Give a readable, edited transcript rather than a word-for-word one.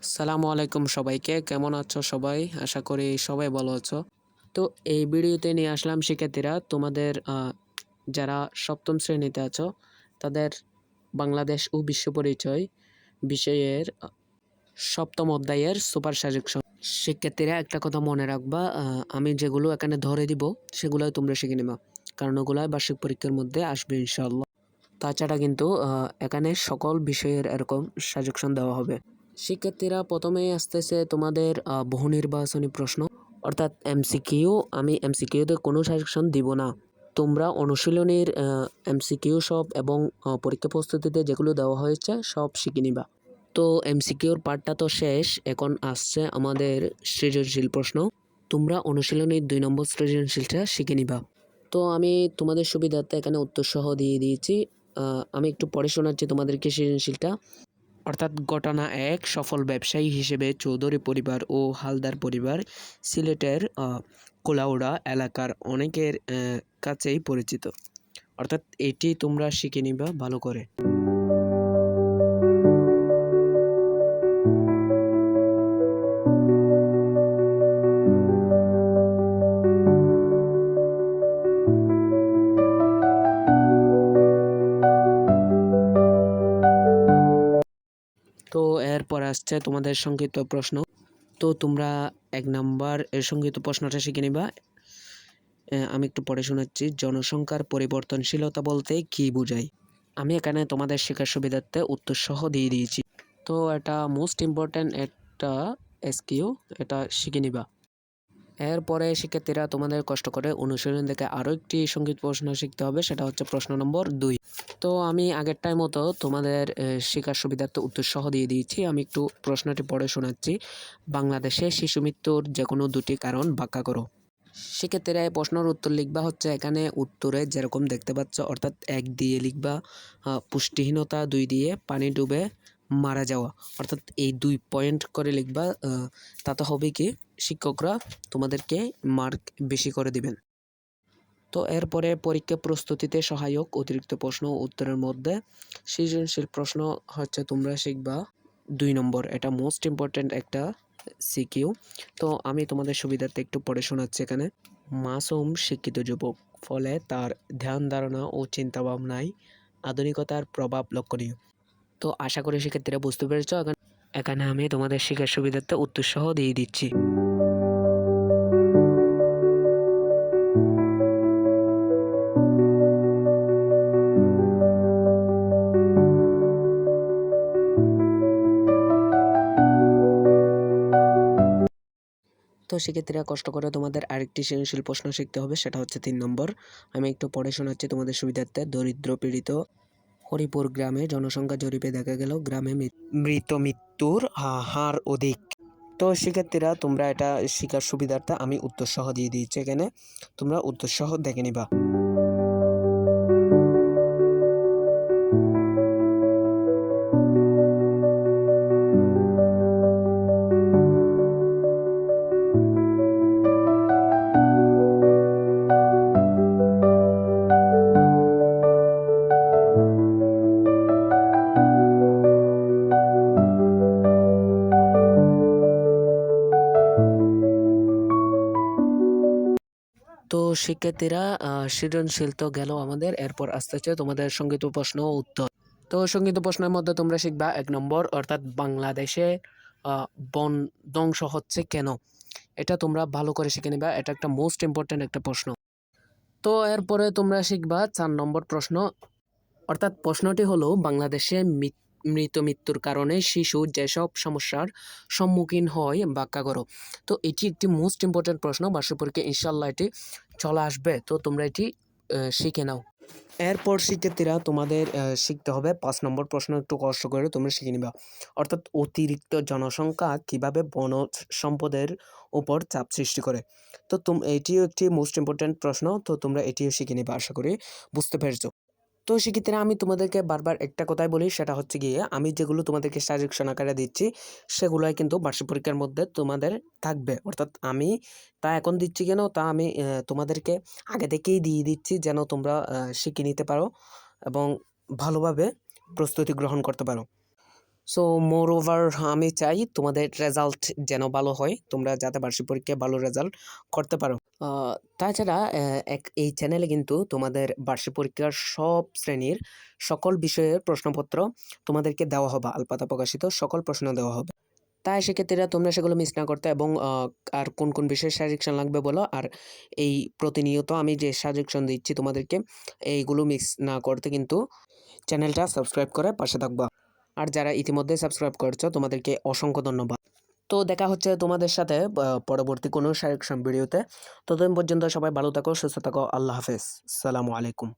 আসসালামু আলাইকুম সবাইকে। কেমন আছো সবাই? আশা করি সবাই ভালো আছো। তো এই ভিডিওতে নিয়ে আসলাম শিক্ষার্থীরা তোমাদের যারা ৭ম শ্রেণীতে আছো তাদের বাংলাদেশ ও বিশ্ব পরিচয় বিষয়ের ৭ম অধ্যায়ের সুপার সাজেকশন। শিক্ষার্থীরা একটা কথা মনে রাখবা, আমি যেগুলো এখানে ধরে দিব সেগুলোই তোমরা শিখে নিবা। কারণ ওগুলাই বার্ষিক পরীক্ষার মধ্যে আসবে ইনশাআল্লাহ। তাছাড়া কিন্তু এখানে সকল বিষয়ের এরকম সাজেকশন দেওয়া হবে। শিক্ষার্থীরা প্রথমেই আসতেছে তোমাদের বহু নির্বাচনী প্রশ্ন অর্থাৎ এমসিকিউ। আমি এমসিকিউতে কোনো সাজেশন দিব না। তোমরা অনুশীলনীর এমসিকিউ সব এবং পরীক্ষা প্রস্তুতিতে যেগুলো দেওয়া হয়েছে সব শিখে নিবা। তো এমসিকিউর পার্টটা তো শেষ, এখন আসছে আমাদের সৃজনশীল প্রশ্ন। তোমরা অনুশীলনীর 2 নম্বর সৃজনশীলটা শিখে নিবা। তো আমি তোমাদের সুবিধার্থে এখানে উত্তর সহ দিয়ে দিয়েছি। আমি একটু পড়ে শোনাচ্ছি তোমাদেরকে সৃজনশীলটা। অর্থাৎ ঘটনা ১, সফল ব্যবসায়ী হিসেবে চৌধুরী পরিবার ও হালদার পরিবার সিলেটের কুলাউড়া এলাকার অনেকের কাছেই পরিচিত। অর্থাৎ এটি তোমরা শিখে নিবা ভালো করে। তো এরপর আসছে তোমাদের সংক্ষিপ্ত প্রশ্ন। তো তোমরা 1 নাম্বার এর সংক্ষিপ্ত প্রশ্নটা শিখে নিবা। আমি একটু পড়ে শোনাচ্ছি। জনসংখ্যার পরিবর্তনশীলতা বলতে কী বোঝায়? আমি এখানে তোমাদের শেখার সুবিধার্থে উত্তর সহ দিয়ে দিয়েছি। তো এটা মোস্ট ইম্পর্ট্যান্ট একটা এসকিউ, এটা শিখে নিবা। এরপরে শিক্ষার্থীরা তোমাদের কষ্ট করে অনুশীলন থেকে আরও একটি সংক্ষিপ্ত প্রশ্ন শিখতে হবে, সেটা হচ্ছে প্রশ্ন নম্বর 2। তো আমি আগেরটার মতো তোমাদের শেখার সুবিধার্থে উত্তর সহ দিয়ে দিয়েছি। আমি একটু প্রশ্নটি পড়ে শোনাচ্ছি। বাংলাদেশে শিশু মৃত্যুর যে কোনো 2টি কারণ ব্যাখ্যা করো। সেক্ষেত্রে প্রশ্নের উত্তর লিখবা হচ্ছে এখানে উত্তরে যেরকম দেখতে পাচ্ছ, অর্থাৎ 1 দিয়ে লিখবা পুষ্টিহীনতা, 2 দিয়ে পানি ডুবে মারা যাওয়া। অর্থাৎ এই 2 পয়েন্ট করে লিখবা। তাতে হবে কি শিক্ষকরা তোমাদেরকে মার্ক বেশি করে দিবেন। তো এরপরে পরীক্ষা প্রস্তুতিতে সহায়ক অতিরিক্ত প্রশ্ন উত্তরের মধ্যে সৃজনশীল প্রশ্ন হচ্ছে তোমরা শিখবা 2 নম্বর। এটা মোস্ট ইম্পর্ট্যান্ট একটা সিকিউ। তো আমি তোমাদের সুবিধার্থে একটু পড়ে শোনাচ্ছি এখানে। মাসুম শিক্ষিত যুবক, ফলে তার ধ্যান ধারণা ও চিন্তাভাবনায় আধুনিকতার প্রভাব লক্ষণীয়। তো আশা করি শিক্ষার্থীরা বুঝতে পেরেছ। এখানে আমি তোমাদের শিক্ষার সুবিধার্থে উত্তর সহ দিয়ে দিচ্ছি। তো শিক্ষার্থীরা কষ্ট করে তোমাদের আরেকটি সৃজনশীল প্রশ্ন শিখতে হবে, সেটা হচ্ছে 3 নম্বর। আমি একটু পড়ে শোনাচ্ছি তোমাদের সুবিধার্থে। দরিদ্র পীড়িত হরিপুর গ্রামে জনসংখ্যা জরিপে দেখা গেল গ্রামে মৃত্যুর হার অধিক। তো শিক্ষার্থীরা তোমরা এটা শিখার সুবিধার্থে আমি উত্তর সহ দিয়ে দিয়েছি এখানে, তোমরা উত্তর সহ দেখে নিবা। তো শিক্ষার্থীরা সৃজনশীল তো গেল আমাদের। এরপর আস্তে আস্তে তোমাদের সংগীত প্রশ্ন ও উত্তর। তো সংগীত প্রশ্নের মধ্যে তোমরা শিখবা 1 নম্বর, অর্থাৎ বাংলাদেশে বন ধ্বংস হচ্ছে কেন। এটা তোমরা ভালো করে শিখে নিবা, এটা একটা মোস্ট ইম্পর্ট্যান্ট একটা প্রশ্ন। তো এরপরে তোমরা শিখবা 4 নম্বর প্রশ্ন, অর্থাৎ প্রশ্নটি হলো বাংলাদেশে মৃত্যুর কারণে শিশু যেসব সমস্যার সম্মুখীন হয় ব্যাখ্যা করো। তো এটি একটি মোস্ট ইম্পর্ট্যান্ট প্রশ্ন, বার্ষিক পরীক্ষায় ইনশাল্লাহ এটি চলে আসবে। তো তোমরা এটি শিখে নাও। এরপর শিক্ষার্থীরা তোমাদের শিখতে হবে 5 নম্বর প্রশ্ন, একটু কষ্ট করে তোমরা শিখে নিবা। অর্থাৎ অতিরিক্ত জনসংখ্যা কিভাবে বনজ সম্পদের উপর চাপ সৃষ্টি করে। তো এটিও একটি মোস্ট ইম্পর্ট্যান্ট প্রশ্ন। তো তোমরা এটিও শিখে নিবা, আশা করি বুঝতে পেরেছো। তো সেক্ষেত্রে আমি তোমাদেরকে বারবার একটা কথাই বলি, সেটা হচ্ছে গিয়ে আমি যেগুলো তোমাদেরকে সাজেশন আকারে দিচ্ছি সেগুলোই কিন্তু বার্ষিক পরীক্ষার মধ্যে তোমাদের থাকবে। অর্থাৎ আমি তা এখন দিচ্ছি কেন, তা আমি তোমাদেরকে আগে থেকেই দিয়ে দিচ্ছি যেন তোমরা শিখে নিতে পারো এবং ভালোভাবে প্রস্তুতি গ্রহণ করতে পারো। সো মোর ওভার আমি চাই তোমাদের রেজাল্ট যেন ভালো হয়, তোমরা যাতে বার্ষিক পরীক্ষায় ভালো রেজাল্ট করতে পারো। তাছাড়া এই চ্যানেলে কিন্তু তোমাদের বার্ষিক পরীক্ষার সব শ্রেণীর সকল বিষয়ের প্রশ্নপত্র তোমাদেরকে দেওয়া হবে, আলপাতা প্রকাশিত সকল প্রশ্ন দেওয়া হবে। তাই সেক্ষেত্রে তোমরা সেগুলো মিস না করতে, এবং আর কোন কোন বিষয়ে সাজেকশন লাগবে বলো, আর এই প্রতিনিয়ত আমি যে সাজেকশন দিচ্ছি তোমাদেরকে এইগুলো মিস না করতে কিন্তু চ্যানেলটা সাবস্ক্রাইব করে পাশে থাকবা। আর যারা ইতিমধ্যে সাবস্ক্রাইব করছো তোমাদেরকে অসংখ্য ধন্যবাদ। তো দেখা হচ্ছে তোমাদের সাথে পরবর্তী কোনো সাজেকশন ভিডিওতে। ততদিন পর্যন্ত সবাই ভালো থাকো, সুস্থ থাকো, আল্লাহ হাফেজ, আসসালামু আলাইকুম।